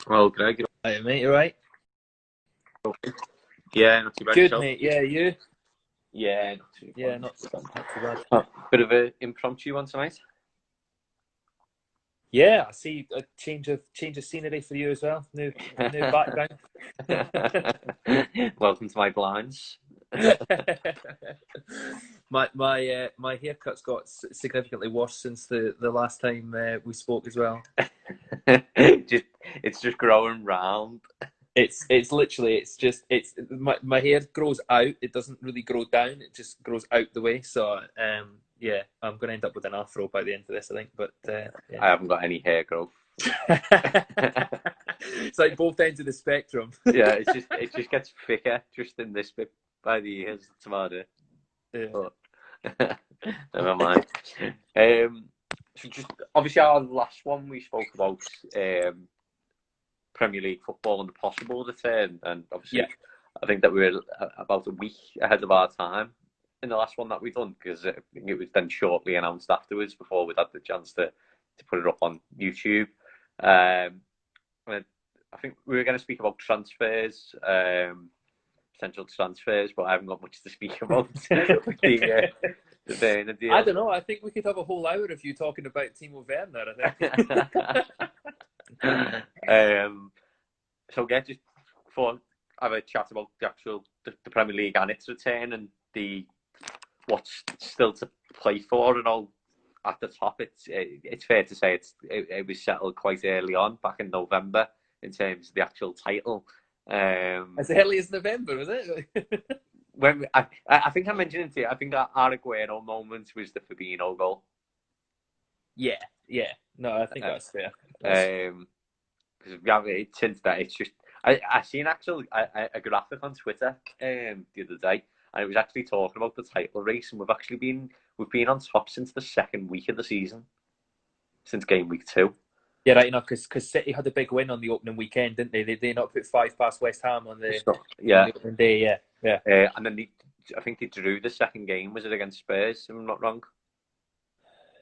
Well, Greg, Hey, mate, you right? yeah, not too bad. Good, Yourself? mate. Yeah, you? Yeah, not too Yeah, bad. not too bad. Not too bad. Bit of an impromptu one tonight. Yeah, I see a change of scenery for you as well. New background. Welcome to my blinds. My haircut's got significantly worse since the last time we spoke as well. It's just growing round. It's literally my hair grows out. It doesn't really grow down. It just grows out the way. So yeah, I'm going to end up with an afro by the end of this, I think. But yeah. I haven't got any hair growth. It's like both ends of the spectrum. Yeah, it just gets thicker just in this bit by the ears. It's about it. Yeah. But never mind. So just obviously our last one we spoke about Premier League football and the possible return, and obviously I think that we were about a week ahead of our time in the last one that we done, because I think it was then shortly announced afterwards before we'd had the chance to put it up on YouTube. And I think we were going to speak about transfers, potential transfers, but I haven't got much to speak about. The deal. I don't know. I think we could have a whole hour of you talking about Timo Werner, I think. So yeah, just for have a chat about the Premier League and its return and what's still to play for and all. At the top, it's fair to say it was settled quite early on, back in November, in terms of the actual title. As early as November, was it? When I think I mentioned it to you, I think our Aguero moment was the Fabinho goal. Yeah. No, I think that's fair. Because since that, it's just I seen actually a graphic on Twitter the other day, and it was actually talking about the title race, and we've been on top since the second week of the season, since game week 2. Yeah, right. No, because City had a big win on the opening weekend, didn't they? They not put 5 past West Ham on the opening day. Yeah. And then I think they drew the second game. Was it against Spurs? If I'm not wrong.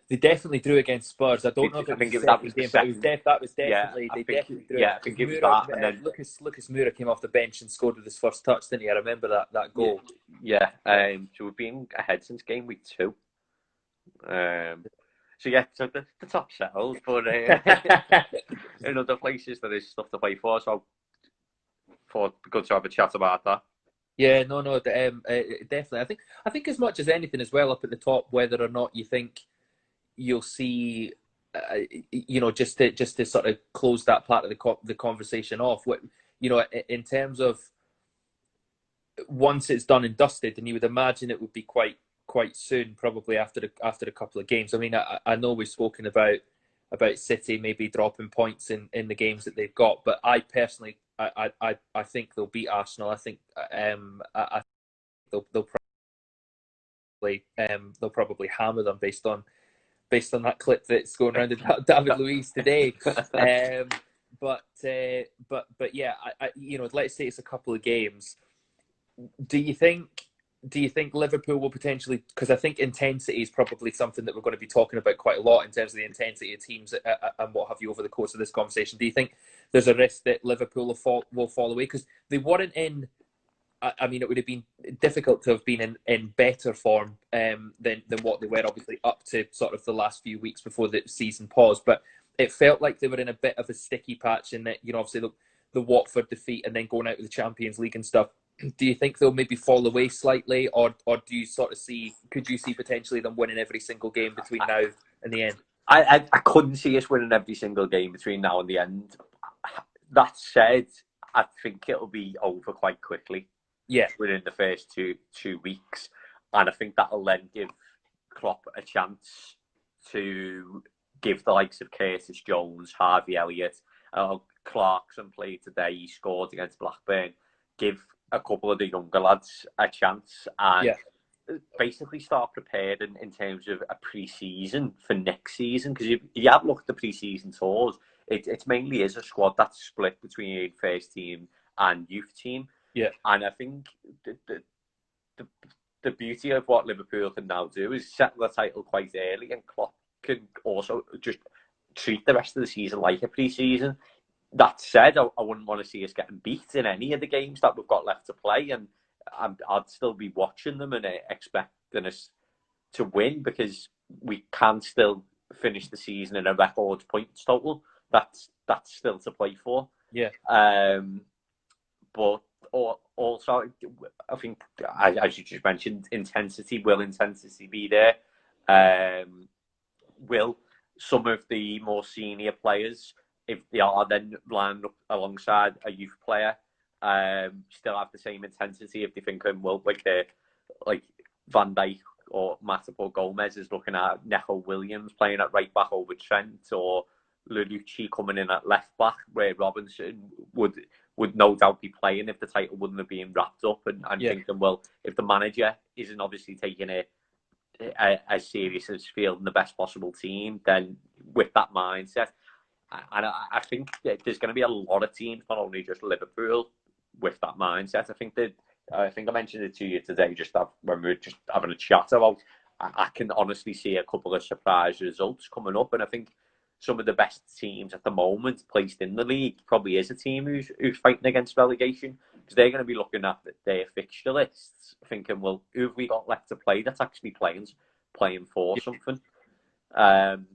They definitely drew against Spurs. I don't know if it was the second game, but that was definitely they definitely drew. Yeah, I think it was that. And then Lucas Moura came off the bench and scored with his first touch, didn't he? I remember that goal. Yeah. So we've been ahead since game week 2. So yeah, so the top settled, but in other places there is stuff to play for. So thought good to have a chat about that. Yeah, no, definitely. I think as much as anything as well up at the top, whether or not you think you'll see, just to sort of close that part of the conversation off. In terms of once it's done and dusted, and you would imagine it would be quite soon, probably after a couple of games. I mean, I know we've spoken about City maybe dropping points in the games that they've got, but I personally, I think they'll beat Arsenal. I think they'll probably hammer them based on that clip that's going around about David Luiz today. But yeah, let's say it's a couple of games. Do you think Liverpool will potentially, because I think intensity is probably something that we're going to be talking about quite a lot in terms of the intensity of teams and what have you over the course of this conversation. Do you think there's a risk that Liverpool will fall away? Because they weren't in, I mean, it would have been difficult to have been in better form than what they were, obviously, up to sort of the last few weeks before the season paused. But it felt like they were in a bit of a sticky patch in that, obviously the Watford defeat and then going out of the Champions League and stuff. Do you think they'll maybe fall away slightly, or do you sort of could you see potentially them winning every single game between now and the end? I couldn't see us winning every single game between now and the end. That said, I think it'll be over quite quickly. Yeah, within the first two weeks, and I think that'll then give Klopp a chance to give the likes of Curtis Jones, Harvey Elliott, Clarkson played today. He scored against Blackburn. Give a couple of the younger lads a chance and basically start preparing in terms of a pre-season for next season. Because if you have looked at the pre-season tours, it mainly is a squad that's split between first team and youth team. Yeah, and I think the beauty of what Liverpool can now do is settle the title quite early, and Klopp can also just treat the rest of the season like a pre-season. that said, I wouldn't want to see us getting beat in any of the games that we've got left to play, and I'd still be watching them and expecting us to win, because we can still finish the season in a record points total. That's still to play for. Yeah. But also, I think, as you just mentioned, will intensity be there? Will some of the more senior players, if they are then lined up alongside a youth player, still have the same intensity if they think, well, like Van Dijk or Matip or Gomez is looking at Neco Williams playing at right back over Trent, or Lunucci coming in at left back, where Robinson would no doubt be playing if the title wouldn't have been wrapped up, and thinking, well, if the manager isn't obviously taking it as serious as fielding the best possible team, then with that mindset, and I think that there's going to be a lot of teams, not only just Liverpool, with that mindset. I think I mentioned it to you today, when we were just having a chat about. I can honestly see a couple of surprise results coming up, and I think some of the best teams at the moment placed in the league probably is a team who's fighting against relegation, because they're going to be looking at their fixture lists, thinking, well, who have we got left to play that's actually playing for something, and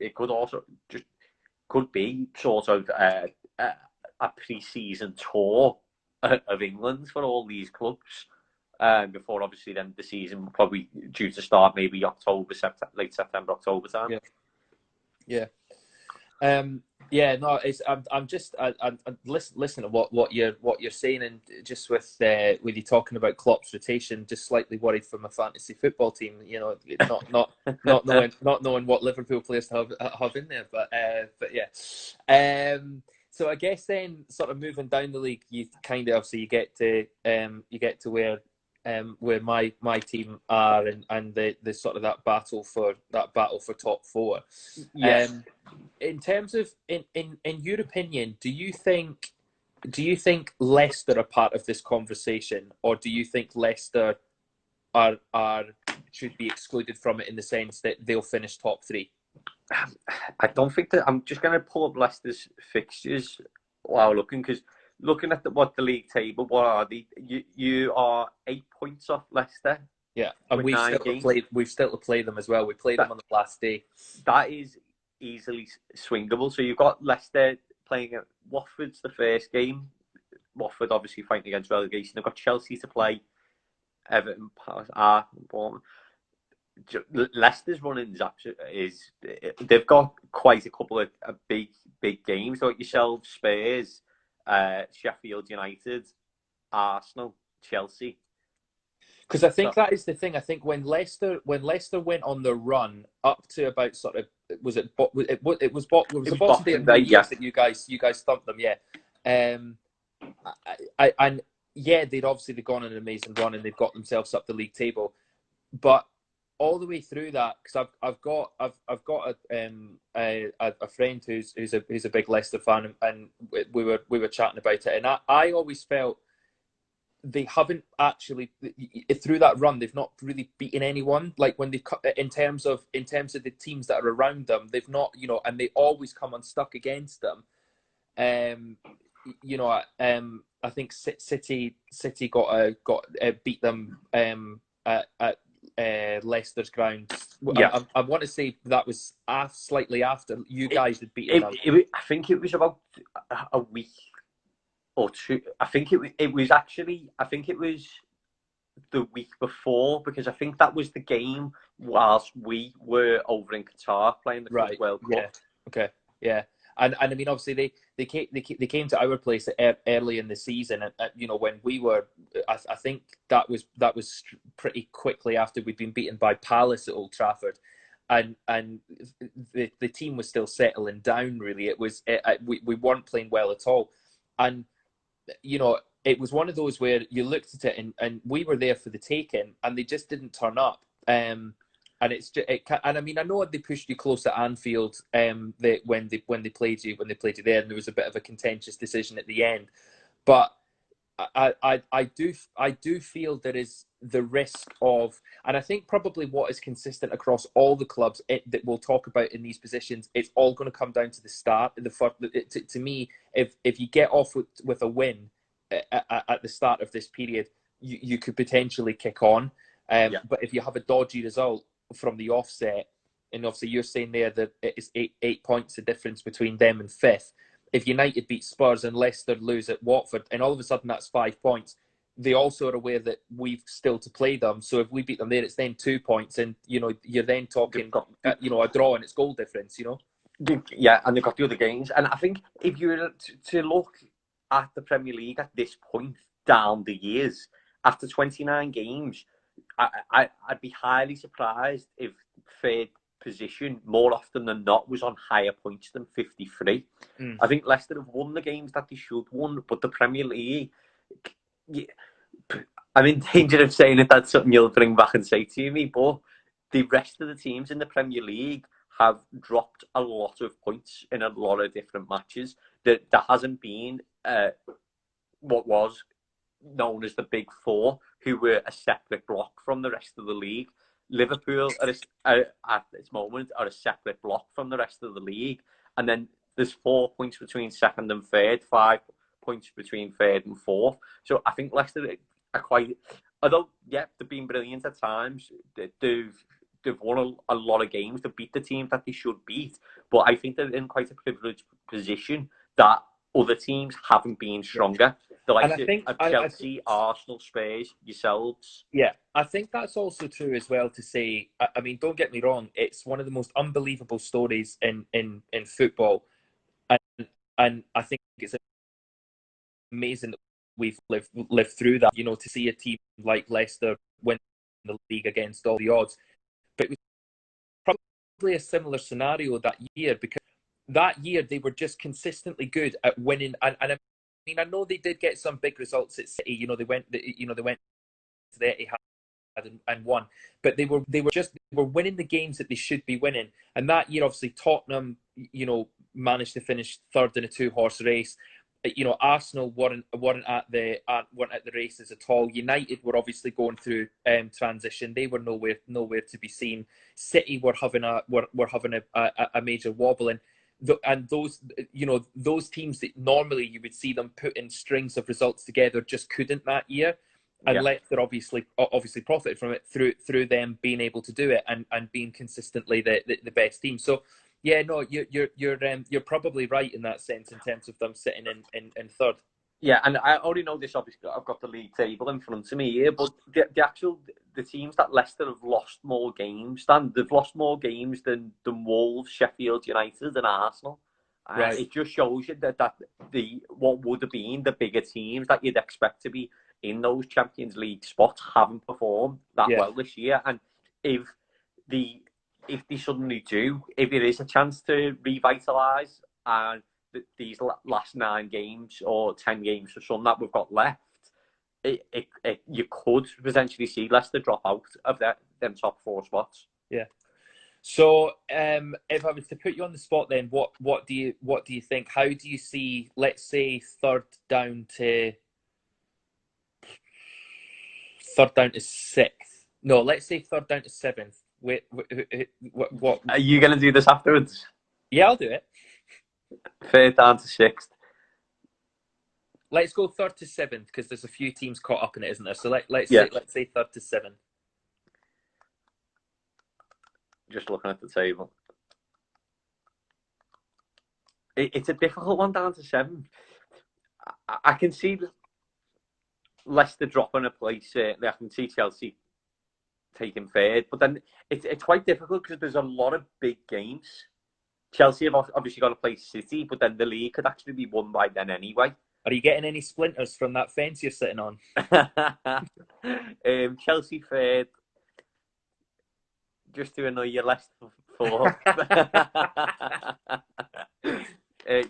it could be sort of a pre-season tour of England for all these clubs, before obviously then the season probably due to start maybe late September, October time. Yeah. No, I'm just listening to what you're saying, and just with you talking about Klopp's rotation, just slightly worried for my fantasy football team. Not knowing what Liverpool players to have in there, but yeah. So I guess then, sort of moving down the league, you kind of obviously you get to where my team are, and the sort of that battle for top four. Yes. In terms of in your opinion, do you think Leicester are part of this conversation, or do you think Leicester are should be excluded from it in the sense that they'll finish top three? I don't think that. I'm just going to pull up Leicester's fixtures while looking at what the league table. What are they? You are 8 points off Leicester. Yeah, and we've still to play them as well. We played them on the last day. That is easily swingable. So you've got Leicester playing at Watford's the first game. Watford obviously fighting against relegation. They've got Chelsea to play. Everton, Bournemouth. Leicester's running is they've got quite a couple of big games. So yourselves, Spurs, Sheffield United, Arsenal, Chelsea. Because I think that is the thing. I think when Leicester went on the run up to about sort of it was Boxing Day, yes, that you guys thumped them, yeah. And yeah, they'd gone on an amazing run, and they've got themselves up the league table, but all the way through that, because I've got a friend who's a big Leicester fan, and we were chatting about it, and I always felt they haven't actually, through that run, they've not really beaten anyone. Like when they in terms of the teams that are around them, they've not, and they always come unstuck against them. I think City got beat them at Leicester's ground. Yeah. I want to say that was slightly after you guys had beaten them. I think it was about a week or two. I think it was the week before, because I think that was the game whilst we were over in Qatar playing the Club World Cup. Yeah. Okay. Yeah. And I mean, obviously they came to our place early in the season, and when we were, I think that was pretty quickly after we'd been beaten by Palace at Old Trafford, and the team was still settling down. Really, we weren't playing well at all, and it was one of those where you looked at it and we were there for the taking, and they just didn't turn up. And I mean, I know they pushed you close at Anfield when they played you there, and there was a bit of a contentious decision at the end. But I do feel there is the risk of, and I think probably what is consistent across all the clubs that we'll talk about in these positions, it's all going to come down to the start. To me, if you get off with a win at the start of this period, you could potentially kick on. But if you have a dodgy result from the offset, and obviously you're saying there that it's eight points the difference between them and fifth. If United beat Spurs and Leicester lose at Watford, and all of a sudden that's 5 points, they also are aware that we've still to play them. So if we beat them there, it's then 2 points, and you're then talking a draw and it's goal difference. Yeah, and they've got the other games. And I think if you were to look at the Premier League at this point down the years, after 29 games, I'd be highly surprised if third position more often than not was on higher points than 53. I think Leicester have won the games that they should won, but the Premier League, I'm in danger of saying it, that's something you'll bring back and say to me, but the rest of the teams in the Premier League have dropped a lot of points in a lot of different matches. There hasn't been what was known as the Big Four, who were a separate block from the rest of the league. Liverpool at this moment are a separate block from the rest of the league, and then there's 4 points between second and third, 5 points between third and fourth. So I think Leicester are quite, although they've been brilliant at times, they've won a lot of games to beat the teams that they should beat, but I think they're in quite a privileged position that other teams haven't been stronger. The likes of Chelsea, Arsenal, Spurs, yourselves. Yeah, I think that's also true as well to say, I mean, don't get me wrong, it's one of the most unbelievable stories in football. And I think it's amazing that we've lived through that, to see a team like Leicester win the league against all the odds. But it was probably a similar scenario that year, because that year they were just consistently good at winning. And I mean, I know they did get some big results at City. They went to the Etihad and won, but they were winning the games that they should be winning. And that year, obviously, Tottenham, managed to finish third in a 2-horse race. Arsenal weren't at the races at all. United were obviously going through transition; they were nowhere to be seen. City were having a major wobble, and those teams that normally you would see them put in strings of results together just couldn't that year. And Leicester obviously profited from it through them being able to do it and being consistently the best team. So. Yeah, no, you're probably right in that sense in terms of them sitting in third. Yeah, and I already know this. Obviously, I've got the league table in front of me here, but the teams that Leicester have lost more games than they've lost more games than Wolves, Sheffield United, and Arsenal. Right. It just shows you that what would have been the bigger teams that you'd expect to be in those Champions League spots haven't performed that well this year, and if they suddenly do, if there is a chance to revitalise and these last 9 games or 10 games or something that we've got left, you could potentially see Leicester drop out of them top 4 spots. Yeah. So, if I was to put you on the spot, then what do you think? How do you see, let's say, third down to 6th? No, let's say third down to 7th. Wait, what? Are you going to do this afterwards? Yeah, I'll do it. Third down to 6th. Let's go third to 7th because there's a few teams caught up in it, isn't there? So let's say third to 7th. Just looking at the table, it's a difficult one down to 7. I can see Leicester dropping a place. I can see Chelsea taking third, but then it's quite difficult because there's a lot of big games. Chelsea have obviously got to play City, but then the league could actually be won by then anyway. Are you getting any splinters from that fence you're sitting on? Chelsea third, just to annoy you, Leicester fourth.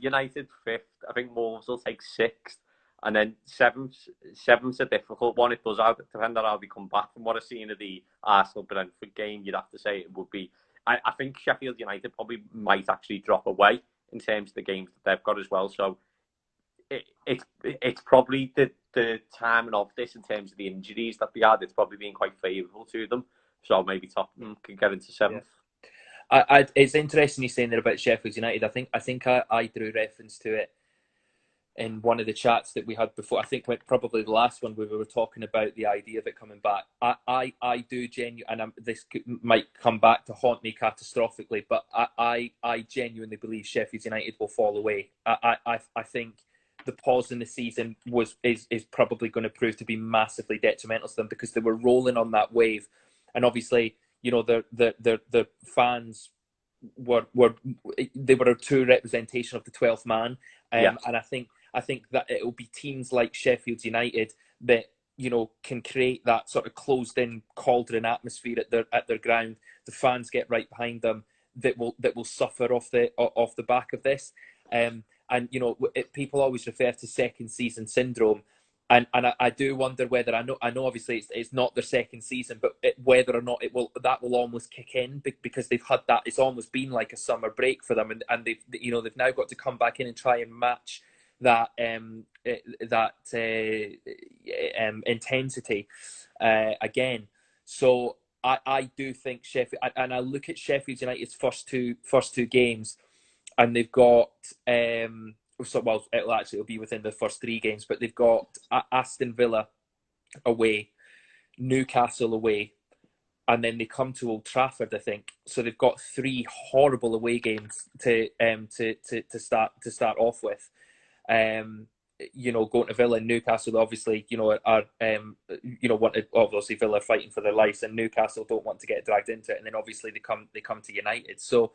United 5th. I think Wolves will take 6th. And then 7th's a difficult one. It does depend on how they come back. From what I've seen of the Arsenal-Brentford game, you'd have to say it would be... I think Sheffield United probably might actually drop away in terms of the games that they've got as well. So it's probably the timing of this in terms of the injuries that they had, it's probably been quite favourable to them. So maybe Tottenham can get into seventh. It's interesting you saying there about Sheffield United. I think I drew reference to it in one of the chats that we had before. I think probably the last one where we were talking about the idea of it coming back. I do genuinely, and this might come back to haunt me catastrophically, but I genuinely believe Sheffield United will fall away. I think the pause in the season is probably going to prove to be massively detrimental to them, because they were rolling on that wave, and obviously, you know, the fans were a true representation of the 12th man, and I think that it will be teams like Sheffield United that, you know, can create that sort of closed-in cauldron atmosphere at their ground. The fans get right behind them. That will suffer off the back of this. And you know, people always refer to second season syndrome, and I do wonder whether I know obviously it's not their second season, but whether or not that will almost kick in, because they've had that. It's almost been like a summer break for them, and they've now got to come back in and try and match that intensity again. So I do think Sheffield, and I look at Sheffield United's first two games, and they've got it'll be within the first three games, but they've got Aston Villa away, Newcastle away, and then they come to Old Trafford, I think. So they've got three horrible away games to start off with. You know, going to Villa and Newcastle, obviously, you know, are obviously Villa are fighting for their lives, and Newcastle don't want to get dragged into it, and then obviously they come to United. So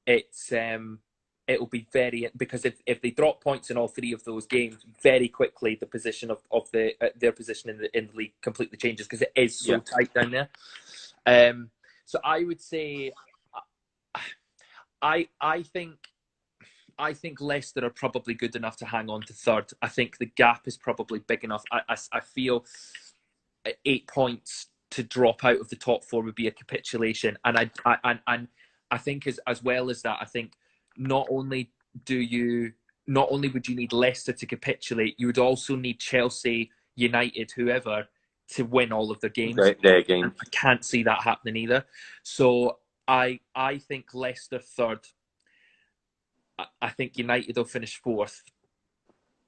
it's it'll be because if they drop points in all three of those games, very quickly the position of their position in the league completely changes, because it is so tight down there. So I would say I think Leicester are probably good enough to hang on to third. I think the gap is probably big enough. I feel 8 points to drop out of the top four would be a capitulation, and I think as well as that, I think not only would you need Leicester to capitulate, you would also need Chelsea, United, whoever, to win all of their games. Their game. I can't see that happening either. So I think Leicester third. I think United will finish fourth.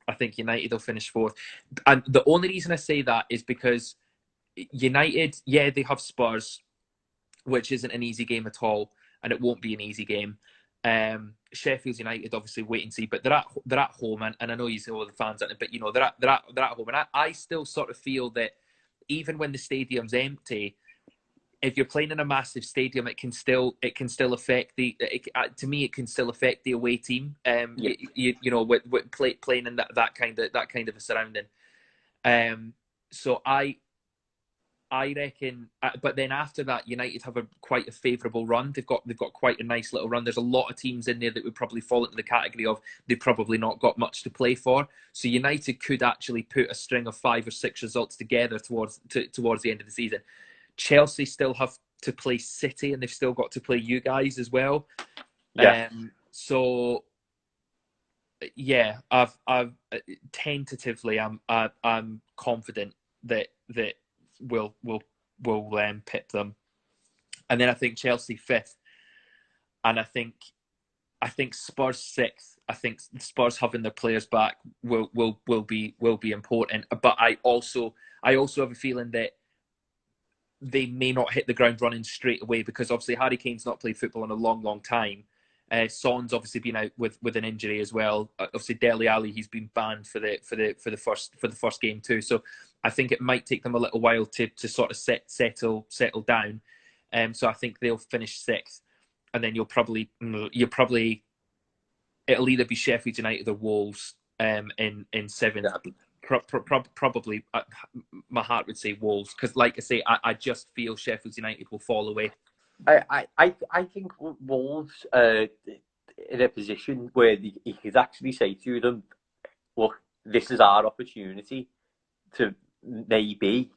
And the only reason I say that is because United, they have Spurs, which isn't an easy game at all, and it won't be an easy game. Sheffield United, obviously, wait and see, but they're at home, and I know you say all the fans, but you know they're at home, and I still sort of feel that even when the stadium's empty, if you're playing in a massive stadium, it can still affect to me it can still affect the away team. You know, with playing in that kind of a surrounding. So I reckon, but then after that, United have quite a favourable run. They've got quite a nice little run. There's a lot of teams in there that would probably fall into the category of they've probably not got much to play for. So United could actually put a string of 5 or 6 results together towards the end of the season. Chelsea still have to play City, and they've still got to play you guys as well. So yeah, I've tentatively, I'm confident that we'll pip them, and then I think Chelsea fifth, and I think Spurs sixth. I think Spurs having their players back will be important, but I also have a feeling that they may not hit the ground running straight away, because obviously Harry Kane's not played football in a long time. Son's obviously been out with an injury as well. Obviously Dele Alli, he's been banned for the first game too. So I think it might take them a little while to sort of settle down. So I think they'll finish sixth, and then it'll either be Sheffield United or Wolves in seventh. Probably, my heart would say Wolves, because, like I say, I just feel Sheffield United will fall away. I think Wolves are in a position where you could actually say to them, "Look, this is our opportunity to maybe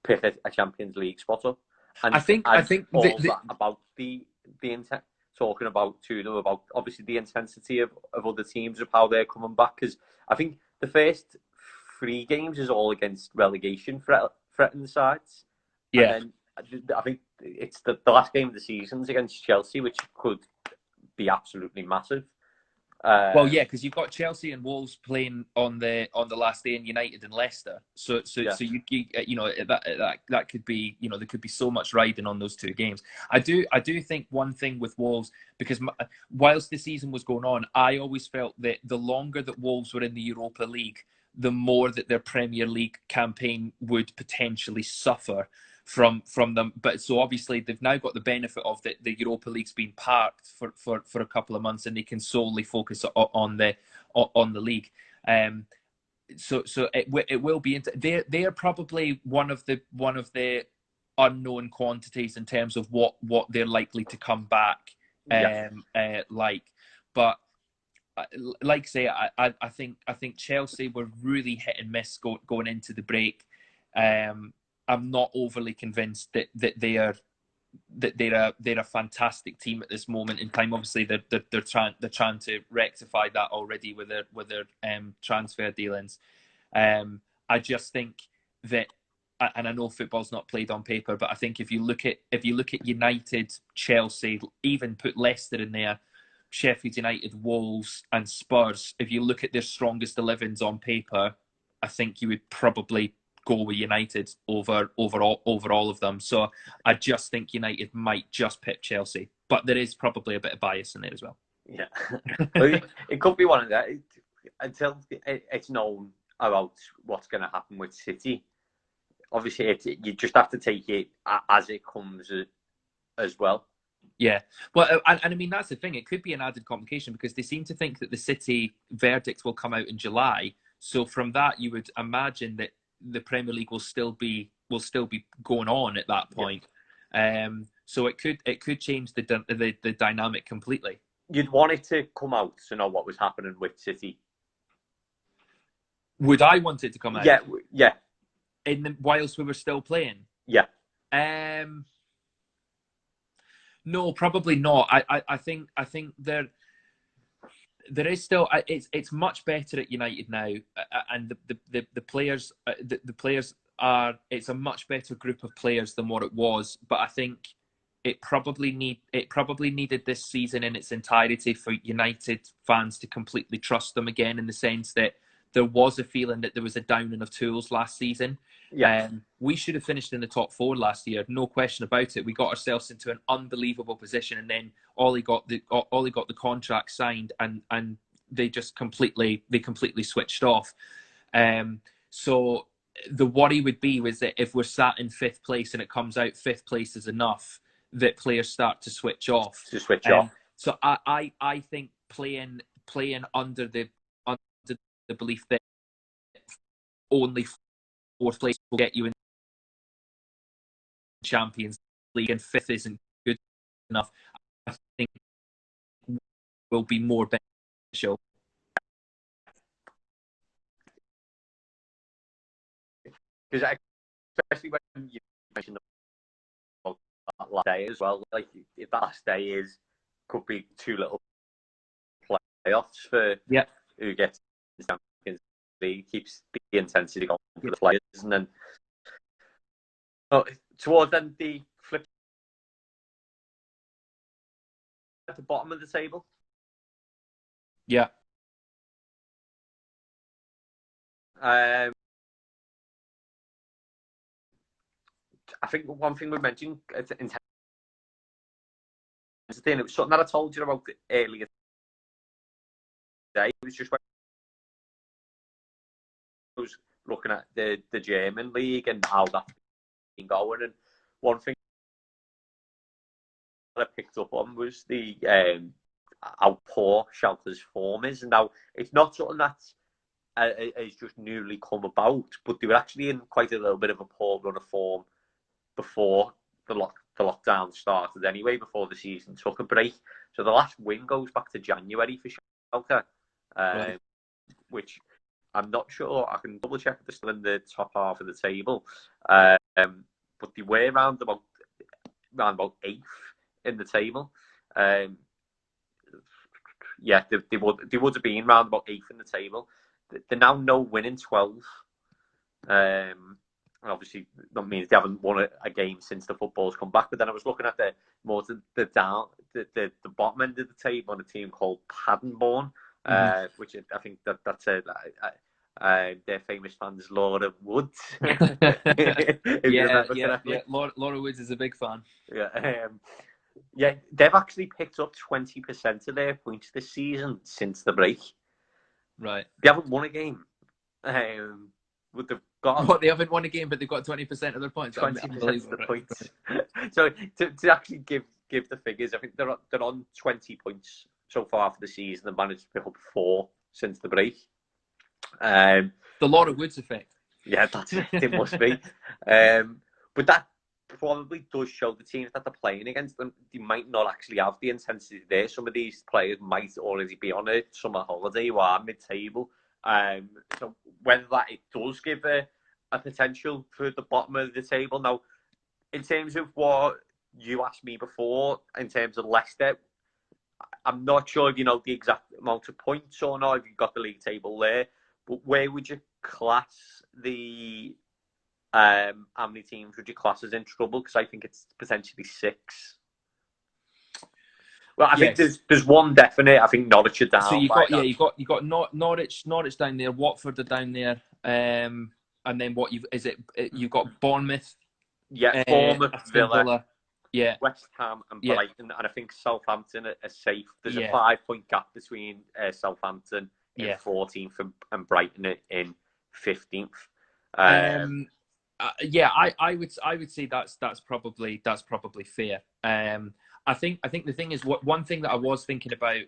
pick a Champions League spot up." And I think that about the intent, talking about to them about obviously the intensity of other teams, of how they're coming back, because I think the first 3 games is all against relegation threatened sides. Yeah. And then I think it's the last game of the season's against Chelsea, which could be absolutely massive. Well, yeah, because you've got Chelsea and Wolves playing on the last day, and United and Leicester. So you know that could be, you know, there could be so much riding on those 2 games. I do think one thing with Wolves, because whilst the season was going on, I always felt that the longer that Wolves were in the Europa League, the more that their Premier League campaign would potentially suffer from them. But so obviously they've now got the benefit of the Europa League's been parked for a couple of months, and they can solely focus on the league. So it will be. They're probably one of the unknown quantities in terms of what they're likely to come back like. But like I say, I think Chelsea were really hit and miss going into the break. I'm not overly convinced that they're a fantastic team at this moment in time. Obviously, they're trying to rectify that already with their transfer dealings. I just think that, and I know football's not played on paper, but I think if you look at United, Chelsea, even put Leicester in there, Sheffield United, Wolves, and Spurs, if you look at their strongest 11s on paper, I think you would probably go with United over all of them. So I just think United might just pip Chelsea, but there is probably a bit of bias in there as well. Yeah, it could be one of that until it's known about what's going to happen with City. Obviously, you just have to take it as it comes as well. Yeah, well, and I mean that's the thing. It could be an added complication because they seem to think that the City verdict will come out in July. So from that, you would imagine that the Premier League will still be going on at that point. Yeah. So it could change the dynamic completely. You'd want it to come out to know what was happening with City. Would I want it to come out? Yeah. Whilst we were still playing. Yeah. No, probably not. I think there is still. It's much better at United now, and the players the players are. It's a much better group of players than what it was. But I think it probably needed this season in its entirety for United fans to completely trust them again, in the sense that there was a feeling that there was a downing of tools last season. Yeah. We should have finished in the top 4 last year, no question about it. We got ourselves into an unbelievable position, and then Ollie got the contract signed, and they just completely switched off. So the worry would be was that if we're sat in 5th place and it comes out 5th place is enough, that players start to switch off. So I think playing under the belief that only 4th place will get you in Champions League and 5th isn't good enough, I think will be more beneficial. Because especially when you mentioned about that last day as well, like if that last day could be too little playoffs for who gets the Champions League, keeps the intensity going for the players, and then towards then the flip at the bottom of the table. Yeah. I think one thing we mentioned intensity. It was something that I told you about earlier today. It was just when I was looking at the German league and how that's been going, and one thing that I picked up on was the how poor Schalke's form is. And now it's not something that has just newly come about, but they were actually in quite a little bit of a poor run of form before the lockdown started anyway, before the season took a break. So the last win goes back to January for Schalke, right. Which I'm not sure. I can double check if they're still in the top half of the table. But they were around about 8th in the table. They would have been around about 8th in the table. they're now no winning 12. And obviously, that means they haven't won a game since the football's come back. But then I was looking at the bottom end of the table on a team called Paddington, which I think that's their famous fans, Laura Woods. Yeah. Laura Woods is a big fan. Yeah, they've actually picked up 20% of their points this season since the break. Right. They haven't won a game. But they've got they haven't won a game, but they've got 20% of their points. 20% of the points. So to actually give the figures, I think they're on 20 points so far for the season. They've managed to pick up 4 since the break. The Laura Woods effect. Yeah, it must be. But that probably does show the teams that they're playing against them. They might not actually have the intensity there. Some of these players might already be on a summer holiday or are mid-table. So whether that it does give a potential for the bottom of the table. Now, in terms of what you asked me before, in terms of Leicester, I'm not sure if you know the exact amount of points or not, if you've got the league table there, but where would you class the how many teams would you class as in trouble? Because I think it's potentially 6. Well, I think there's one definite. I think Norwich are down. So you got Norwich down there, Watford are down there, and then you've got Bournemouth. Yeah, Bournemouth, Villa, yeah, West Ham and Brighton, and I think Southampton are safe. There's a 5-point gap between Southampton in 14th and Brighton in 15th. I would say that's probably fair. I think the thing is, one thing that I was thinking about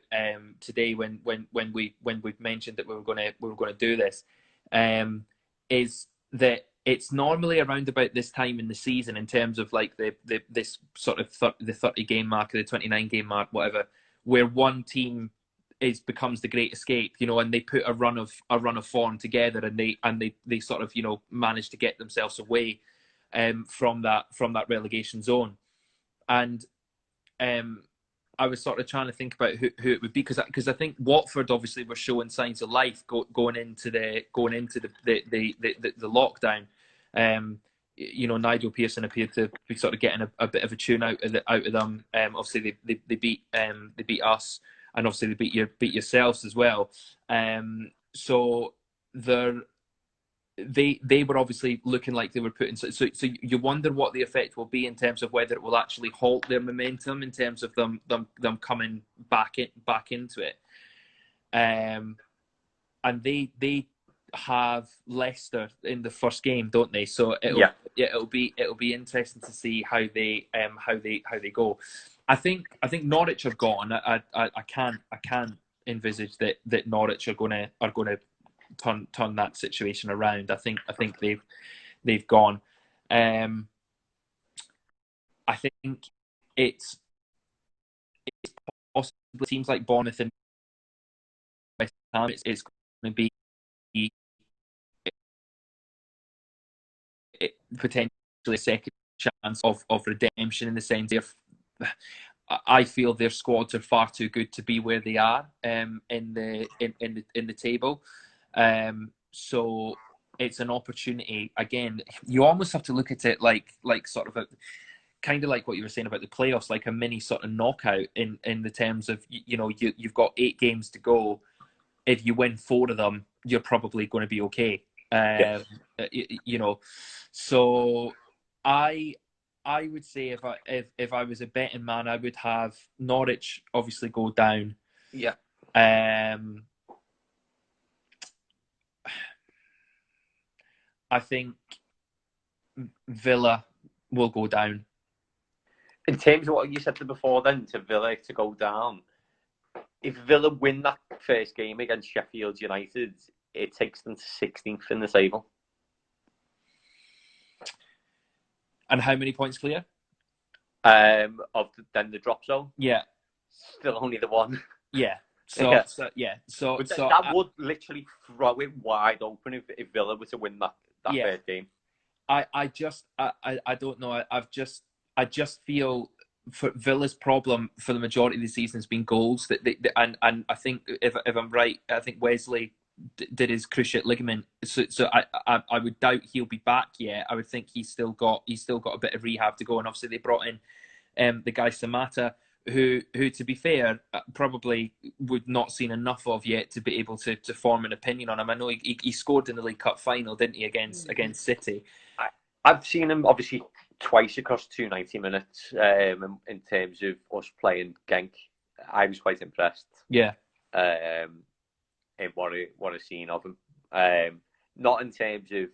today when we mentioned that we were going to do this is that it's normally around about this time in the season, in terms of like this sort of the 30 game mark or the 29 game mark, whatever, where one team becomes the great escape, and they put a run of form together, and they sort of manage to get themselves away from that relegation zone. And I was sort of trying to think about who it would be, because I think Watford obviously were showing signs of life going into the lockdown. Nigel Pearson appeared to be sort of getting a bit of a tune out of them. Obviously they beat us, and obviously they beat yourselves as well. So they were obviously looking like they were putting. So you wonder what the effect will be in terms of whether it will actually halt their momentum in terms of them coming back into it. And they have Leicester in the first game, don't they? So it'll be interesting to see how they go. I think Norwich are gone. I can't envisage that Norwich are gonna turn that situation around. I think they've gone. I think it's possibly teams like Bournemouth and West Ham. It's going to be potentially a second chance of redemption, in the sense of I feel their squads are far too good to be where they are in the table. So it's an opportunity. Again, you almost have to look at it like sort of kind of like what you were saying about the playoffs, like a mini sort of knockout in the terms of you've got 8 games to go. If you win 4 of them, you're probably going to be okay. So I would say if I was a betting man, I would have Norwich obviously go down. Yeah. I think Villa will go down. In terms of what you said before, then, to Villa to go down, if Villa win that first game against Sheffield United, it takes them to 16th in the table. And how many points clear? Then the drop zone. Yeah. Still only the 1. Yeah. So that would literally throw it wide open if Villa were to win that first game. I don't know. I just feel for Villa's problem for the majority of the season has been goals. And I think if I'm right, I think Wesley did his cruciate ligament. So I would doubt he'll be back yet. I would think he's still got a bit of rehab to go. And obviously they brought in the guy Samata, who to be fair, probably would not seen enough of yet to be able to form an opinion on him. I know he scored in the League Cup final, didn't he, against City? I've seen him obviously twice across 290 minutes in terms of us playing Genk. I was quite impressed. Yeah. In what I've seen of him. Not in terms of,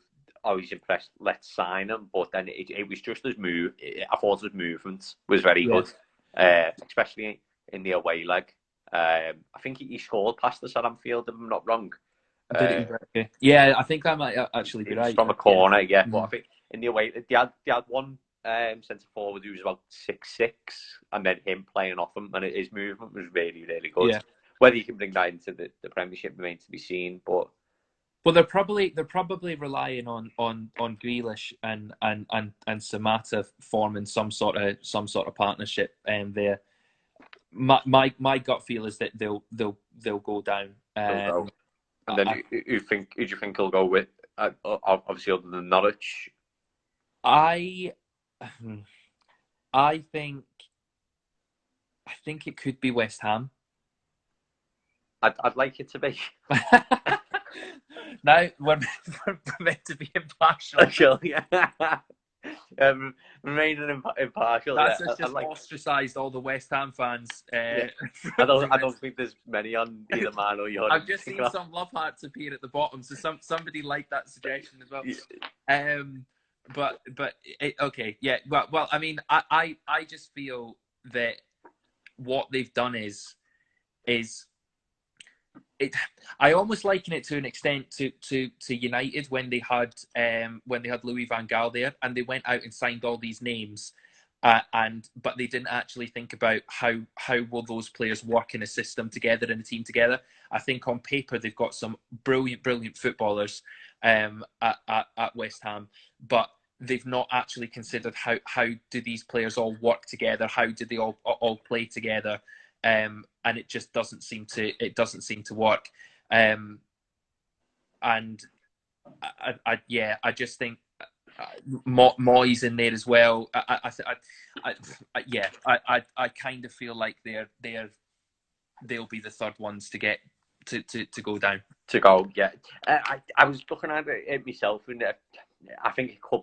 he's impressed, let's sign him, but then it was just his move. I thought his movement was very good, especially in the away leg. I think he scored past us at Anfield, if I'm not wrong. Yeah, I think that might actually be right. From a corner, yeah. But I think in the away, they had one centre forward who was about 6'6", and then him playing off him, and his movement was really, really good. Yeah. Whether you can bring that into the Premiership remains to be seen, but they're probably relying on Grealish and Samata forming some sort of partnership there. My gut feel is that they'll go down. And then who do you think he'll go with? Obviously, other than Norwich, I think it could be West Ham. I'd like it to be. Now we're meant to be impartial. Yeah. Remaining impartial. That's just ostracised all the West Ham fans. I don't think there's many on either man or yours. I've just seen some love hearts appear at the bottom, so somebody liked that suggestion as well. Yeah. Okay, yeah. Well, I mean, I just feel that what they've done is I almost liken it to an extent to United when they had Louis van Gaal there, and they went out and signed all these names, but they didn't actually think about how will those players work in a system together, in a team together. I think on paper they've got some brilliant footballers at West Ham, but they've not actually considered how do these players all work together, how do they all play together. And it just doesn't seem to work. And I just think Moyes in there as well. I kind of feel like they'll be the third ones to get to go down. To go, yeah. I was looking at it myself, and I think it could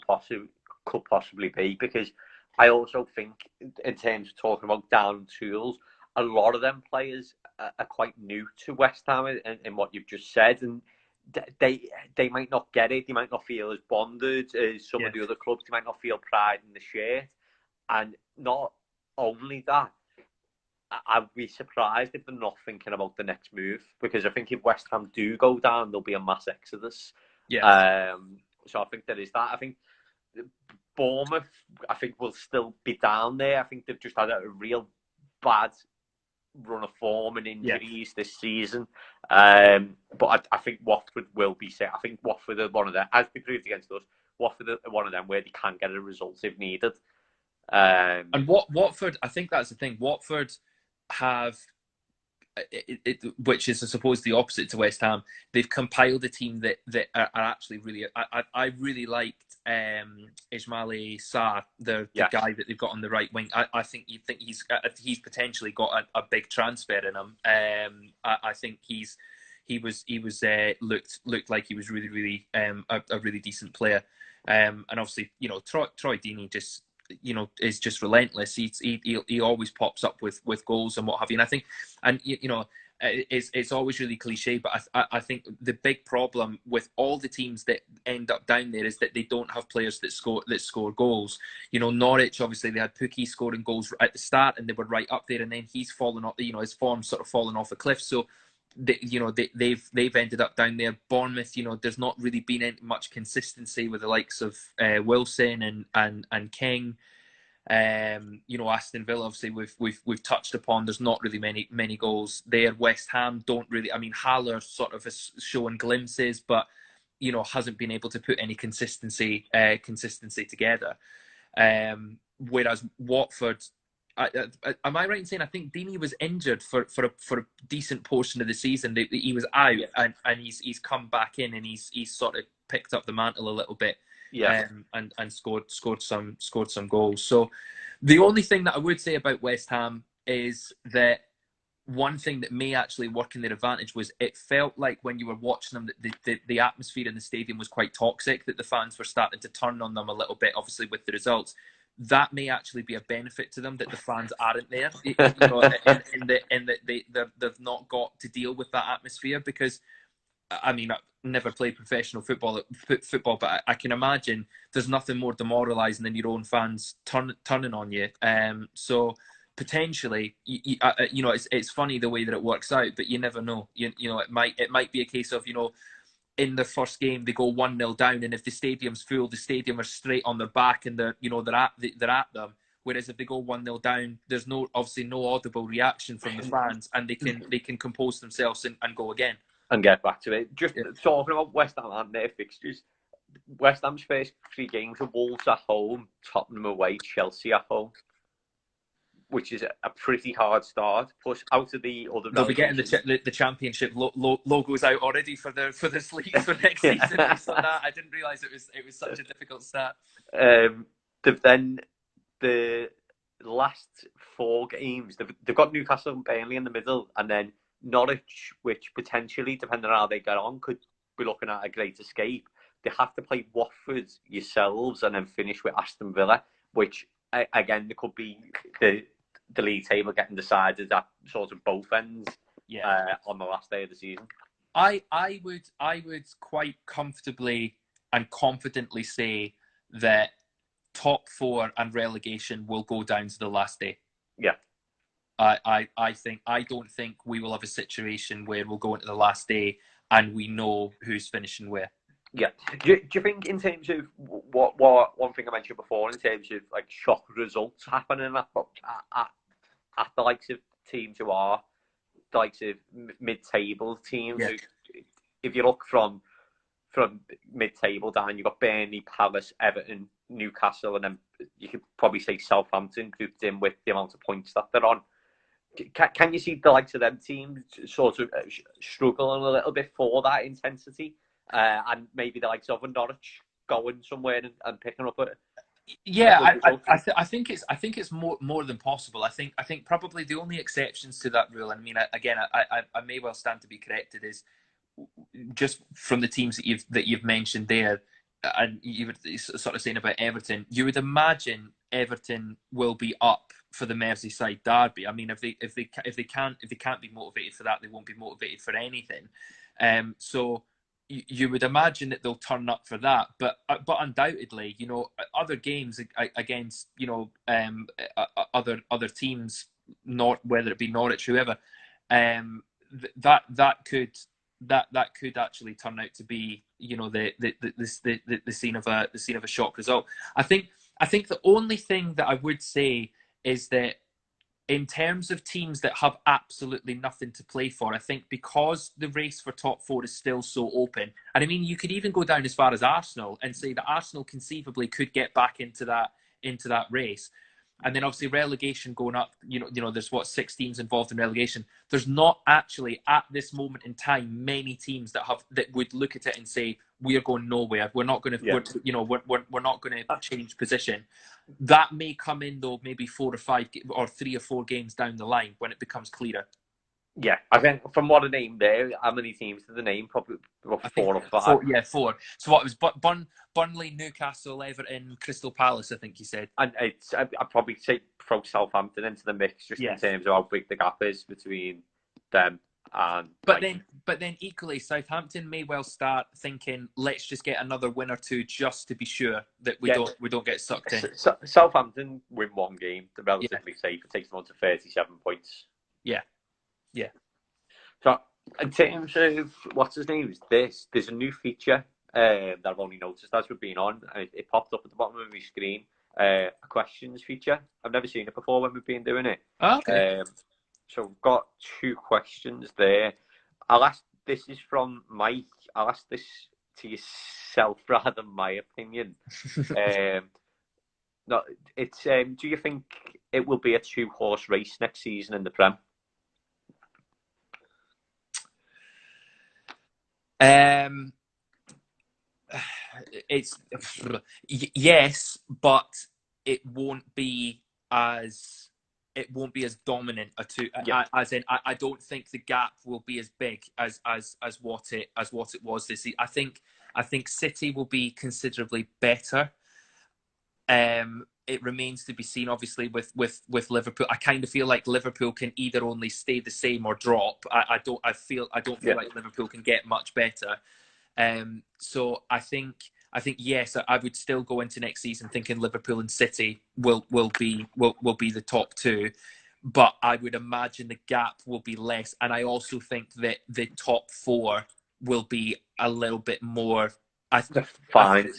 possibly be, because I also think, in terms of talking about down tools, a lot of them players are quite new to West Ham in what you've just said, and they might not get it. They might not feel as bonded as some of the other clubs. They might not feel pride in the shirt. And not only that, I'd be surprised if they're not thinking about the next move, because I think if West Ham do go down, there'll be a mass exodus. Yeah. So I think there is that. I think Bournemouth, will still be down there. I think they've just had a real bad run of form and injuries this season. But I think Watford will be set. I think Watford are one of them, as they proved against us, Watford are one of them where they can get a result if needed. And Watford, I think that's the thing. Watford have, which is, I suppose, the opposite to West Ham. They've compiled a team that are actually really. I really liked Ismail Sarr, the guy that they've got on the right wing. I think he's potentially got a big transfer in him. I think he looked like he was really a really decent player. And obviously, Troy Deeney just, is just relentless. He always pops up with goals and what have you. And I think, and it's always really cliche, but I think the big problem with all the teams that end up down there is that they don't have players that score goals. Norwich, obviously they had Pukki scoring goals at the start and they were right up there, and then he's fallen off. His form's sort of fallen off a cliff. So they've ended up down there. Bournemouth, there's not really been much consistency with the likes of Wilson and King. Aston Villa, obviously we've touched upon. There's not really many goals there. West Ham don't really. I mean, Haller sort of is showing glimpses, but hasn't been able to put any consistency together. Whereas Watford, am I right in saying I think Deeney was injured for a decent portion of the season? He was out, and he's come back in, and he's sort of picked up the mantle a little bit, and scored some goals. So the only thing that I would say about West Ham is that one thing that may actually work in their advantage was it felt like when you were watching them that the atmosphere in the stadium was quite toxic, that the fans were starting to turn on them a little bit, obviously with the results. That may actually be a benefit to them, that the fans aren't there, in that they've not got to deal with that atmosphere. Because, I mean, I've never played professional football, but I can imagine there's nothing more demoralising than your own fans turning on you. So potentially, it's funny the way that it works out, but you never know. You know, it might be a case of, in the first game they go 1-0 down, and if the stadium's full, the stadium are straight on their back, and they're at them. Whereas if they go 1-0 down, there's obviously no audible reaction from the fans, and they can compose themselves and go again and get back to it. Just talking about West Ham and their fixtures. West Ham's first 3 games are Wolves at home, Tottenham away, Chelsea at home, which is a pretty hard start. Plus, out of the other, they'll be getting the championship logos out already for this league for next season. I saw that. I didn't realise it was such a difficult start. Then the last 4 games, they've got Newcastle and Burnley in the middle, and then Norwich, which potentially, depending on how they get on, could be looking at a great escape. They have to play Watford yourselves and then finish with Aston Villa, which again, there could be the league table getting decided at sort of both ends on the last day of the season. I would quite comfortably and confidently say that top 4 and relegation will go down to the last day. Yeah. I don't think we will have a situation where we'll go into the last day and we know who's finishing where. Yeah. Do you think, in terms of what one thing I mentioned before, in terms of like shock results happening at the likes of teams who are the likes of mid-table teams? Yeah. If you look from mid-table down, you've got Burnley, Palace, Everton, Newcastle, and then you could probably say Southampton grouped in with the amount of points that they're on. Can you see the likes of them teams sort of struggling a little bit for that intensity? And maybe the likes of Norwich going somewhere and picking up a... Yeah, I think it's more than possible. I think probably the only exceptions to that rule, and I mean, again, I may well stand to be corrected, is just from the teams that you've mentioned there, and you were sort of saying about Everton. You would imagine Everton will be up for the Merseyside derby. I mean, if they can't be motivated for that, they won't be motivated for anything. So you would imagine that they'll turn up for that, but undoubtedly, other games against other teams, not whether it be Norwich, whoever, that could actually turn out to be the scene of a shock result. I think the only thing that I would say is that, in terms of teams that have absolutely nothing to play for, I think because the race for top 4 is still so open, and I mean, you could even go down as far as Arsenal and say that Arsenal conceivably could get back into that race. And then obviously relegation going up, there's 6 teams involved in relegation. There's not actually at this moment in time many teams that would look at it and say, we are going nowhere. We're not going to, we're not going to change position. That may come in though, maybe 4 or 5 or 3 or 4 games down the line when it becomes clearer. Yeah, I think from what I named there, how many teams did the name? Probably 4 or 5. 4, yeah, 4. So what, it was Burnley, Newcastle, Everton, Crystal Palace, I think you said. And I'd probably say throw Southampton into the mix, just in terms of how big the gap is between them and... But then equally, Southampton may well start thinking, let's just get another win or 2 just to be sure that we don't get sucked in. Southampton win 1 game, they're relatively safe. It takes them on to 37 points. Yeah. So, in terms of what's his name, there's a new feature that I've only noticed as we've been on. It popped up at the bottom of my screen. A questions feature. I've never seen it before when we've been doing it. Okay. So we've got 2 questions there. This is from Mike. I'll ask this to yourself rather than my opinion. No, it's do you think it will be a 2-horse race next season in the Prem? It's yes, but it won't be as dominant as in I don't think the gap will be as big as what it was this season. I think City will be considerably better. It remains to be seen, obviously, with Liverpool. I kind of feel like Liverpool can either only stay the same or drop. I don't feel like Liverpool can get much better. So I think yes, I would still go into next season thinking Liverpool and City will be the top two, but I would imagine the gap will be less, and I also think that the top four will be a little bit more. I think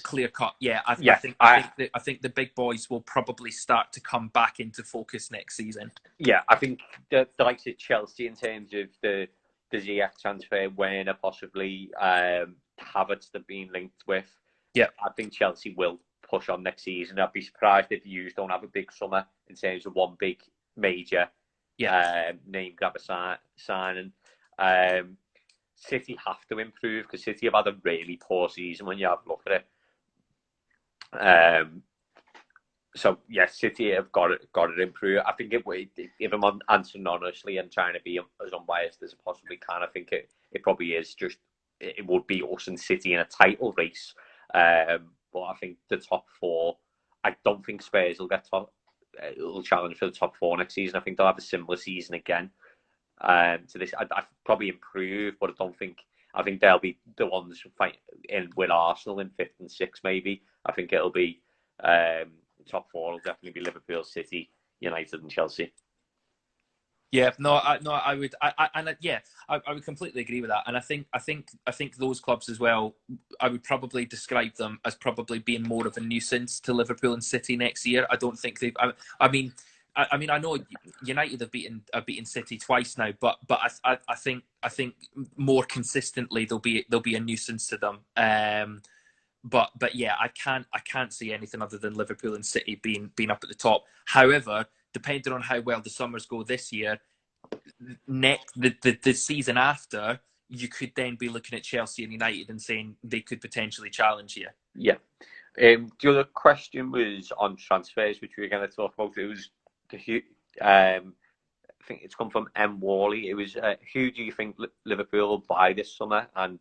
clear cut. Yeah, I think the big boys will probably start to come back into focus next season. Yeah, I think the likes of Chelsea in terms of the Ziyech transfer, Werner possibly, Havertz they've been linked with. Yeah, I think Chelsea will push on next season. I'd be surprised if you don't have a big summer in terms of one big major name grabber signing. City have to improve because City have had a really poor season when you have a look at it. So yes, City have got to improve. I think if I'm answering honestly and trying to be as unbiased as I possibly can, I think it probably is just it would be us and City in a title race. But I think the top four, I don't think Spurs will will challenge for the top four next season. I think they'll have a similar season again. To this, I probably improve, but I think they'll be the ones fighting in with Arsenal in 5th and 6th maybe. I think it'll be top four will definitely be Liverpool, City, United, and Chelsea. Yeah, I would completely agree with that, and I think those clubs as well. I would probably describe them as probably being more of a nuisance to Liverpool and City next year. I don't think they've. I mean, I know United have beaten City twice now, but I think more consistently they'll be a nuisance to them. But yeah, I can't see anything other than Liverpool and City being up at the top. However, depending on how well the summers go this year, the season after, you could then be looking at Chelsea and United and saying they could potentially challenge here. Yeah. The other question was on transfers, which we were going to talk about. It was I think it's come from M. Worley. It was who do you think Liverpool will buy this summer? And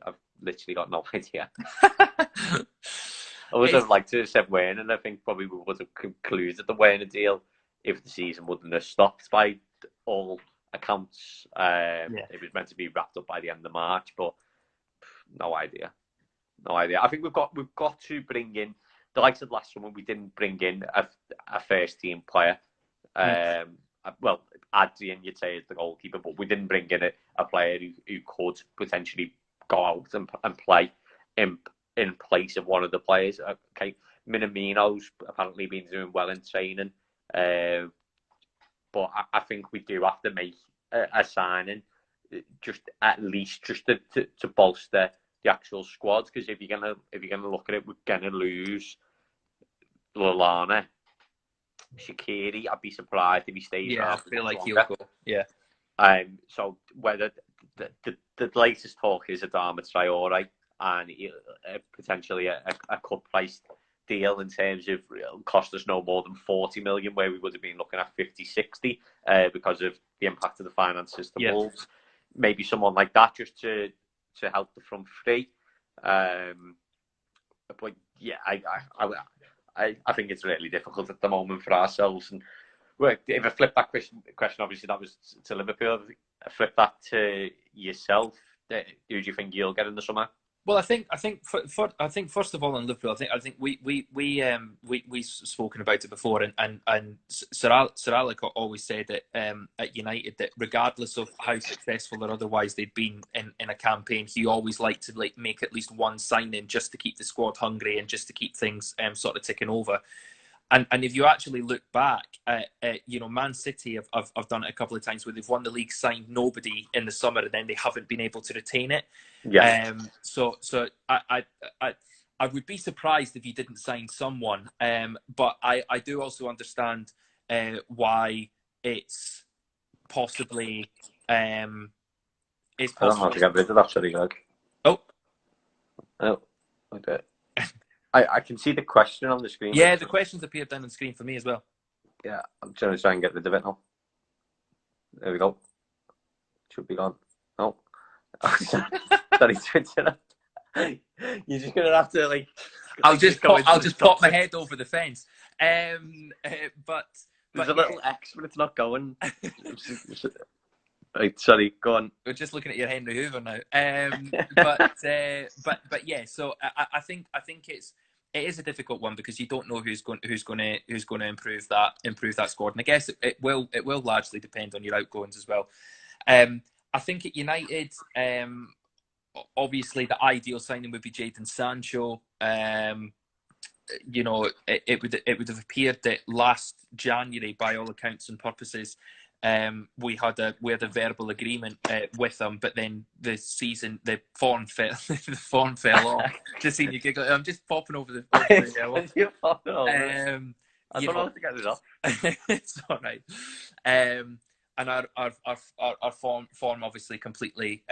I've literally got no idea. I would have liked to have said Werner, and I think probably we would have concluded the Werner deal if the season wouldn't have stopped by all accounts. It was meant to be wrapped up by the end of March, but no idea. I think we've got to bring in the likes of last summer. We didn't bring in a first team player. Well, Adrian, you'd say, is the goalkeeper, but we didn't bring in a player who could potentially go out and play in place of one of the players. Okay, Minamino's apparently been doing well in training, but I think we do have to make a signing, just at least to bolster the actual squad. Because if you're gonna look at it, we're gonna lose Lallana, Shaqiri. I'd be surprised if he stays. Yeah, I feel like he'll go. Yeah. So whether the latest talk is Adama Traore and potentially a cut price deal in terms of it'll cost us no more than 40 million, where we would have been looking at 50, 60 because of the impact of the finances to Wolves. Maybe someone like that just to help the front three. But yeah, I think it's really difficult at the moment for ourselves. And if I flip that question, obviously that was to Liverpool. I flip that to yourself. Who do you think you'll get in the summer? Well, I think first of all in Liverpool, I think we've spoken about it before, and Sir Alec always said that at United that regardless of how successful or otherwise they'd been in a campaign, he always liked to make at least one signing just to keep the squad hungry and just to keep things sort of ticking over. And if you actually look back, Man City have done it a couple of times where they've won the league, signed nobody in the summer, and then they haven't been able to retain it. Yeah. So I would be surprised if you didn't sign someone. But I do also understand why it's possibly I don't know how to get rid of that, sorry, Greg. Oh, okay. I can see the question on the screen. Yeah, the questions appeared down on the screen for me as well. Yeah, I'm trying to try and get rid of it now. There we go. Should be gone. No. Sorry, Twitter. You're just gonna have to like. I'll just pop my head over the fence. But there's a little X, but it's not going. Right, sorry, go on. We're just looking at your Henry Hoover now. But yeah. So I think it is a difficult one because you don't know who's going to improve that squad, and I guess it will largely depend on your outgoings as well. I think at United, obviously the ideal signing would be Jadon Sancho. It would have appeared that last January, by all accounts and purposes, we had a verbal agreement with him, but then the form fell off. Just seeing you giggle. I'm just popping over the yellow. You're popping over. I don't know how to get it off. It's all right. And our form obviously completely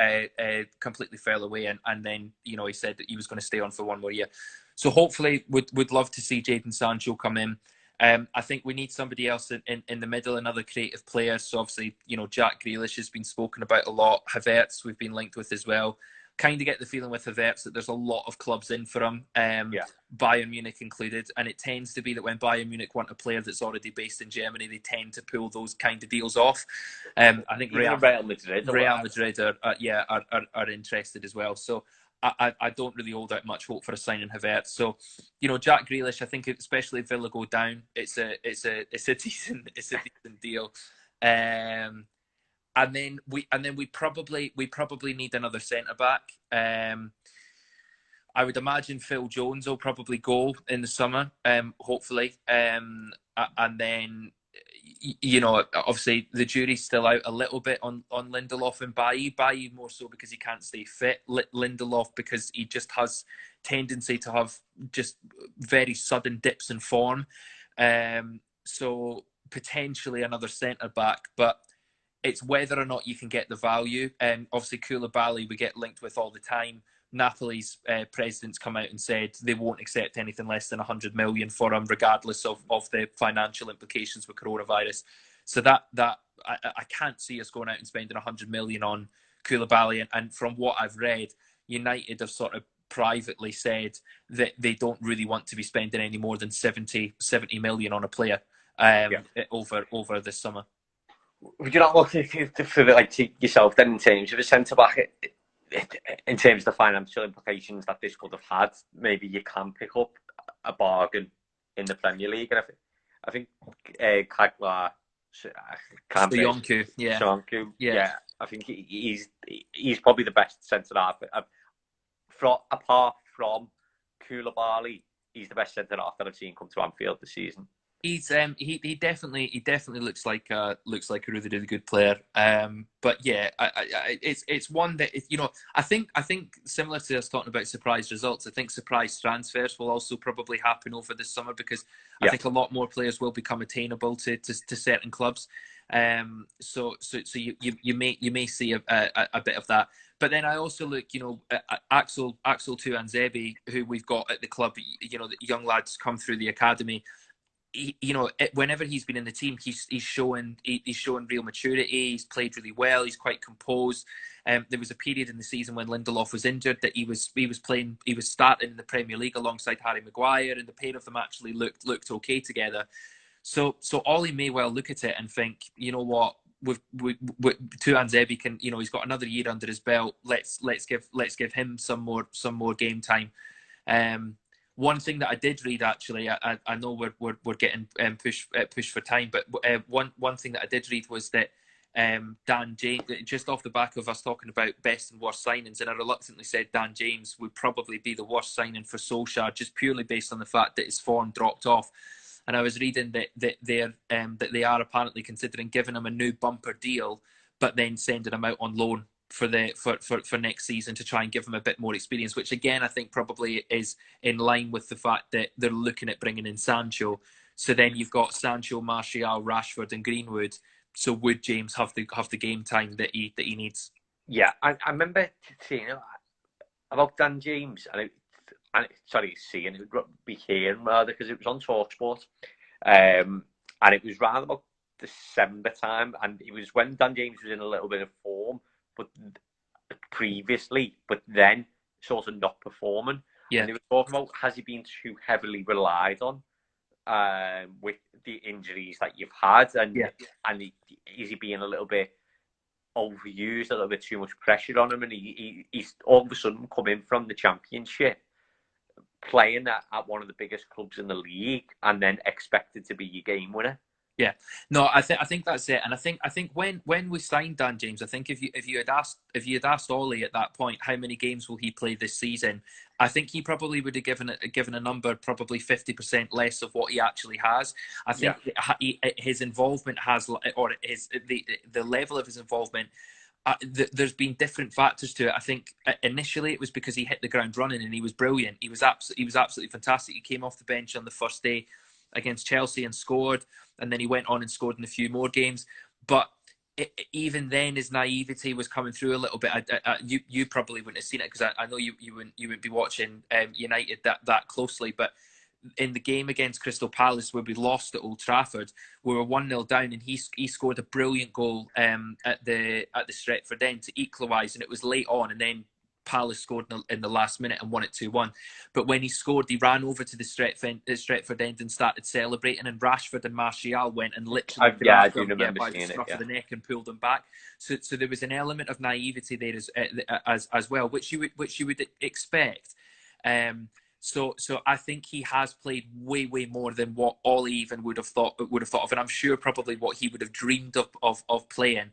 fell away, and then he said that he was going to stay on for one more year. So hopefully, would love to see Jadon Sancho come in. I think we need somebody else in the middle, another creative player. So obviously, Jack Grealish has been spoken about a lot. Havertz we've been linked with as well. Kind of get the feeling with Havertz that there's a lot of clubs in for him, Bayern Munich included. And it tends to be that when Bayern Munich want a player that's already based in Germany, they tend to pull those kind of deals off. I think Real Madrid are interested as well. So I don't really hold out much hope for a signing Havertz. So, Jack Grealish, I think especially if Villa go down, it's a decent deal. And then we probably need another centre back. I would imagine Phil Jones will probably go in the summer, hopefully. And then, obviously the jury's still out a little bit on Lindelof and Bailly. Bailly more so because he can't stay fit. Lindelof because he just has tendency to have just very sudden dips in form. So potentially another centre back, but it's whether or not you can get the value. Obviously, Koulibaly we get linked with all the time. Napoli's president's come out and said they won't accept anything less than 100 million for him, regardless of the financial implications with coronavirus. So that I can't see us going out and spending 100 million on Koulibaly. And from what I've read, United have sort of privately said that they don't really want to be spending any more than 70 million on a player over this summer. Would you not look for yourself then in terms of a centre back? In terms of the financial implications that this could have had, maybe you can pick up a bargain in the Premier League. And I think Kaglar, Soyuncu, I think he's probably the best centre half. Apart from Koulibaly, he's the best centre half that I've seen come to Anfield this season. He's he definitely looks like a really good player. But yeah, it's one that I think similar to us talking about surprise results. I think surprise transfers will also probably happen over the summer because I think a lot more players will become attainable to certain clubs. So you may see a bit of that. But then I also look, Axel Tuanzebe, who we've got at the club. The young lads come through the academy. Whenever he's been in the team, he's shown real maturity. He's played really well. He's quite composed. There was a period in the season when Lindelof was injured that he was starting in the Premier League alongside Harry Maguire, and the pair of them actually looked okay together. So Ollie may well look at it and think, you know what, with Tuanzebe can, he's got another year under his belt. Let's give him some more game time. One thing that I did read, actually, I know we're getting pushed for time, but one thing that I did read was that Dan James, just off the back of us talking about best and worst signings, and I reluctantly said Dan James would probably be the worst signing for Solskjaer, just purely based on the fact that his form dropped off. And I was reading that they are apparently considering giving him a new bumper deal, but then sending him out on loan for next season to try and give him a bit more experience, which again I think probably is in line with the fact that they're looking at bringing in Sancho So then you've got Sancho, Martial, Rashford, and Greenwood. So would James have the game time that he needs? Yeah, I remember seeing about Dan James, seeing it would be hearing rather because it was on Talksport, and it was around about December time, and it was when Dan James was in a little bit of form, but previously, but then sort of not performing. Yeah. And they were talking about, has he been too heavily relied on with the injuries that you've had, and is he being a little bit overused, a little bit too much pressure on him, and he's all of a sudden coming from the Championship, playing at one of the biggest clubs in the league, and then expected to be your game winner. Yeah, no, I think that's it, and I think when we signed Dan James, I think if you had asked Ollie at that point how many games will he play this season, I think he probably would have given a number probably 50% less of what he actually has. I think his involvement has, or the level of his involvement. There's been different factors to it. I think initially it was because he hit the ground running and he was brilliant. He was absolutely fantastic. He came off the bench on the first day against Chelsea and scored, and then he went on and scored in a few more games. But even then, his naivety was coming through a little bit. You probably wouldn't have seen it because I know you wouldn't be watching United that closely. But in the game against Crystal Palace, where we lost at Old Trafford, we were 1-0 down, and he scored a brilliant goal at the Stretford end to equalise, and it was late on, and then Palace scored in the last minute and won it 2-1. But when he scored, he ran over to the Stretford end and started celebrating, and Rashford and Martial went and literally grabbed him by the scruff of the neck and pulled him back. So there was an element of naivety there as well, which you would expect. So I think he has played way more than what Ollie even would have thought of, and I'm sure probably what he would have dreamed of playing.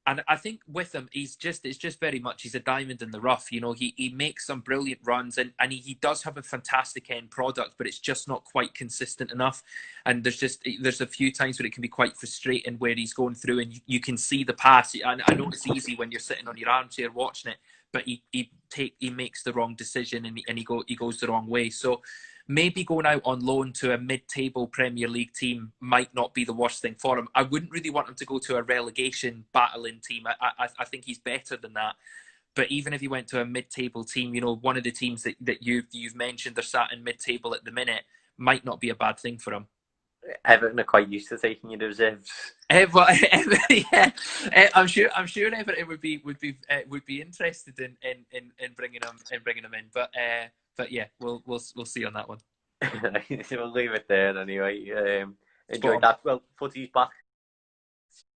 And I think with him, it's just very much, he's a diamond in the rough. You know, he makes some brilliant runs, and he does have a fantastic end product, but it's just not quite consistent enough. And there's a few times where it can be quite frustrating where he's going through and you can see the pass. And I know it's easy when you're sitting on your armchair watching it, but he makes the wrong decision and he goes the wrong way. So maybe going out on loan to a mid-table Premier League team might not be the worst thing for him. I wouldn't really want him to go to a relegation battling team. I think he's better than that. But even if he went to a mid-table team, you know, one of the teams that you've mentioned, they're sat in mid-table at the minute, might not be a bad thing for him. Everton are quite used to taking your reserves. I'm sure Everton would be interested in bringing him in. But yeah, we'll see on that one. We'll leave it there anyway. Enjoyed that. Well, footy's back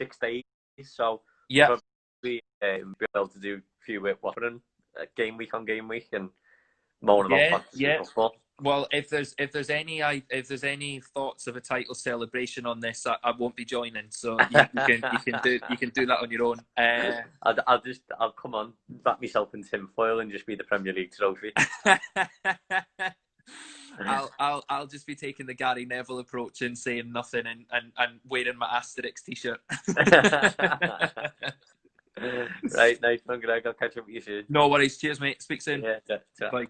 6 days, so yeah, probably be able to do a few watering game week on game week and more about football. Well, if there's any thoughts of a title celebration on this, I won't be joining. So you can do that on your own. I'll come on, wrap myself in tinfoil and just be the Premier League trophy. I'll just be taking the Gary Neville approach and saying nothing and wearing my Asterix t-shirt. Right, nice one, Greg. I'll catch up with you soon. No worries. Cheers, mate. Speak soon. Yeah, bye.